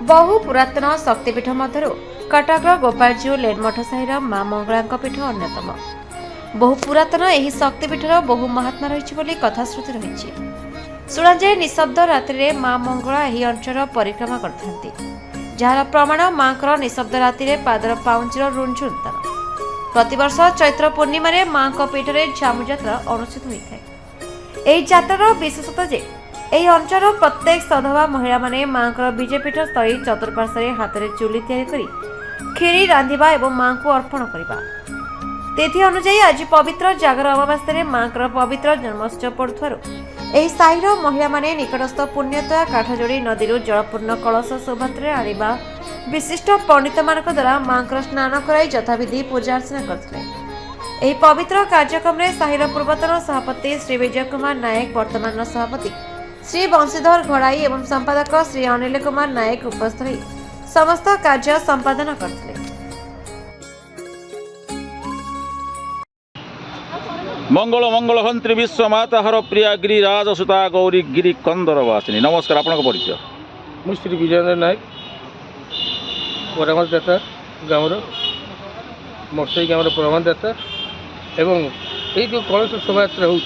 बहु पुरातन शक्तिपीठ मध्य कटक गोपालजी लेनमठ साहिर माँ मंगला पीठ अन्यतम। बहु पुरातन यह शक्तिपीठर बहु महात्मा रही कथाश्रुति रही। शुणाए निशब्द राति माँ मंगला यह अंचल परिक्रमा करते जार प्रमाण माँ निशब्द राति पादर पाउंचर रुंझुन प्रतिवर्ष चैत्र पूर्णिम माँ पीठरे झामु जात्रा अनुष्ठित होता है। यह जात्रार विशेषता जे ଏହି ଅଞ୍ଚଳର ପ୍ରତ୍ୟେକ ସଧବା ମହିଳାମାନେ ମାଙ୍କର ବିଜେପୀଠ ସ୍ଥଳୀ ଚତୁଃପାର୍ଶ୍ୱରେ ହାତରେ ଚୁଲି ତିଆରି କରି କ୍ଷୀରି ରାନ୍ଧିବା ଏବଂ ମାଙ୍କୁ ଅର୍ପଣ କରିବା। ତିଥି ଅନୁଯାୟୀ ଆଜି ପବିତ୍ର ଜାଗର ଅମାବାସ୍ୟାରେ ମାଙ୍କର ପବିତ୍ର ଜନ୍ମୋତ୍ସବ ପଡୁଥିବାରୁ ଏହି ସାହିର ମହିଳାମାନେ ନିକଟସ୍ଥ ପୁଣ୍ୟତୟା କାଠଯୋଡ଼ି ନଦୀରୁ ଜଳପୂର୍ଣ୍ଣ କଳସ ଶୋଭାଯାତ୍ରାରେ ଆଣିବା ବିଶିଷ୍ଟ ପଣ୍ଡିତମାନଙ୍କ ଦ୍ୱାରା ମାଙ୍କର ସ୍ନାନ କରାଇ ଯଥାବିଧି ପୂଜା ଅର୍ଚ୍ଚନା କରିଥିଲେ। ଏହି ପବିତ୍ର କାର୍ଯ୍ୟକ୍ରମରେ ସାହିର ପୂର୍ବତନ ସଭାପତି ଶ୍ରୀ ବିଜୟ କୁମାର ନାୟକ, ବର୍ତ୍ତମାନର ସଭାପତି श्री बंशीधर घड़ाई एवं संपादक श्री अनिल कुमार नायक उपस्थित रही समस्त कार्य संपादन करथिले। मंगल मंगल हंत्री विश्व माता हर प्रिया गिरिराज सुता गौरी गिरी कंदर वासिनी। नमस्कार, आपन को परिचय? मु श्री विजय नायक, परामर्श दाता गाँव मरसई गाँव परामर्श दाता एवं ये जो कलश शोभायात्रा हो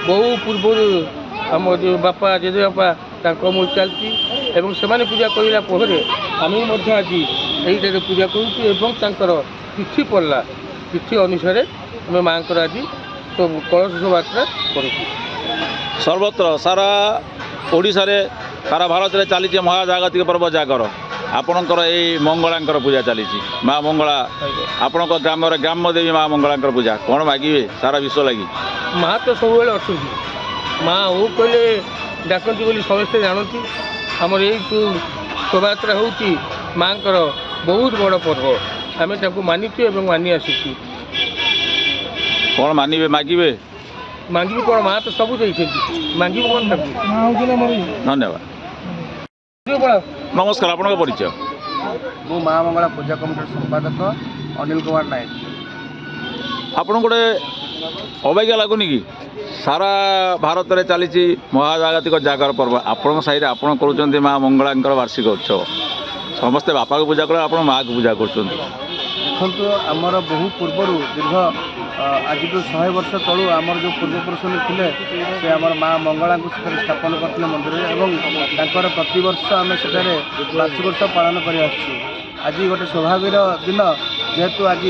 बहु पूर्व आम जो बापा जेजे बापा मूल चलती से पूजा करने आम आज यही पूजा कर तिथि पड़ला तिथि अनुसार आम माँ आज सब कलश शोभायात्रा कर सर्वत्र सारा ओडिशा रे सारा भारत में चली महाजागतिक पर्व जागर आपणकर यही मंगला पूजा चली माँ मंगला आपण ग्राम ग्राम देवी माँ मंगला पूजा कौन मागे सारा विश्व लगी माँ तो सब अच्छा माँ वो कहले डाकती बोली समस्ते जानती आमर यही शोभायात्रा हूँ माँ बहुत बड़ पर्व आम मानिचु मानि आसी कौन मानवे मागे मांगी कौन माँ तो सब मांगी कौन धन्यवाद। नमस्कार, आपन परिचय? मु माँ मंगला पूजा कमिटी संपादक अनिल कुमार नायक। आपन गोटे अवैज्ञा लगुनि कि सारा भारत में चली महाजागतिक जागर पर्व आपण साहिर आपण कर माँ मंगला वार्षिक उत्सव समस्ते बापा को पूजा कर माँ को पूजा कर देखो आमर बहु पूर्वर दीर्घ आज जो 100 वर्ष तलू आमर जो पूर्वपुरुष थे से आमर माँ मंगला को स्थापन करते मंदिर और प्रतिवर्ष आम से वार्षिक उत्सव पालन कर आज गोटे सौभाग्यर दिन जेहेतु आज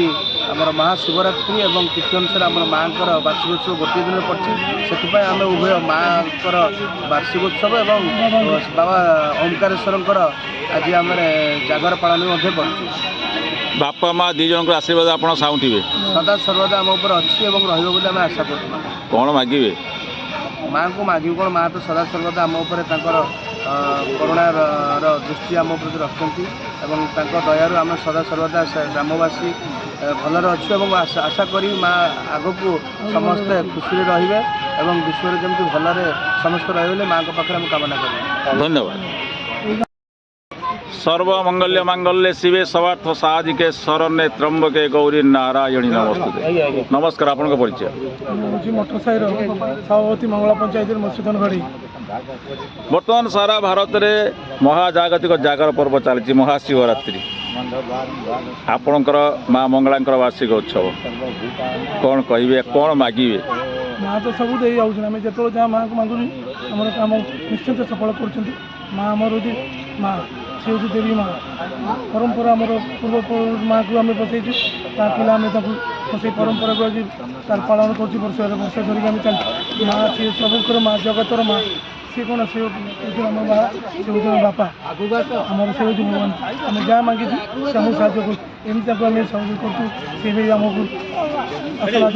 आमर महाशिवरात्रि और तिथि अनुसार आम माँ वार्षिक उत्सव गोटे दिन पड़ी से आम उभय माँ वार्षिक उत्सव और बाबा ओंकारेश्वर आज आम जागर पालन कर बापा माँ दी जन आशीर्वाद आप साउंटे सदा सर्वदा आम उपर अच्छी रही आशा कर कौन मागे माँ को मागे कौन माँ तो सदा सर्वदा आम उपर करुणार दृष्टि आम प्रति रखती दयारू आम सदा सर्वदा ग्रामवासी भलर अच्छे आशा करी माँ आग को समस्ते खुशी रे और विश्व में जमी भलरे समस्त रही माँ पाखे आम कामना कर धन्यवाद। सर्वमंगल्य मांगल्य शिवे सर्वार्थ साधिके शरण्ये त्र्यंबके गौरी नारायणी नमस्ते। नमस्कार, आपन को परिचय? मठ साहिर सभापति मंगला पंचायत मधुसूदन घड़ी। बर्तमान सारा भारत में महाजागतिक जागर पर्व चली महाशिवरात्रि आपणकर माँ मंगला वार्षिक उत्सव कौन कहे कौन मागे? माँ तो सब दे आम जो जहाँ माँ को मांगुनी आम कम निश्चिंत सफल कर माँ आमर माँ से हूँ देवी माँ परंपरा आमर पूर्व माँ को आम बसईचु पिला बसई परंपरा को आज पालन कर वर्ष वर्ष धरिक आम चल माँ सी सब माँ जगतर माँ सी कौन से आम माँ से हूँ बापा आम से हूँ भगवान आम जहाँ मांगी आम साहय करमती आम सहयोग करूँ सी भी आमको आसना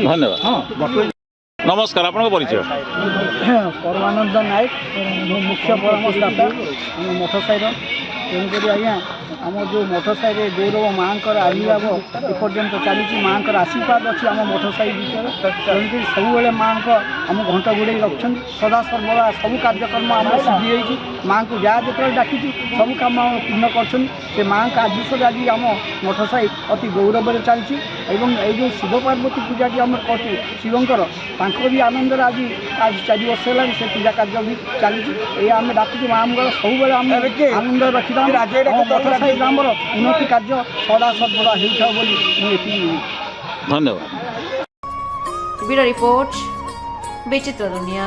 धन्यवाद। नमस्कार, आपन परिचय? परमानंद नायक मुख्य परामर्शदाता मठ साहिर तेणुक आज्ञा आम जो मठ साहि गौरव माँ आविर्भाव एपर्यंत चली माँ आशीर्वाद अच्छी आम मठ साहि विषय तेणुक सब माँ आम घंटा गुड़े रखुं सदा सर्वदा सब कार्यक्रम आम सिद्धि माँ को जहाँ जो डाकी सब कम पूर्ण कर माँ का आदेश आज आम मठ साई अति गौरव चलती जो शिव पार्वती पूजा की आम कर शिवंकर भी आनंद आज 4 वर्ष है से पूजा कार्य भी चली आम डाकुଛୁ माँ मंगल सब आनंद रखी मठ साई ग्राम उन्नति कार्य सदा सर्वदा हो धन्यवाद। ब्यूरो रिपोर्ट विचित्र दुनिया।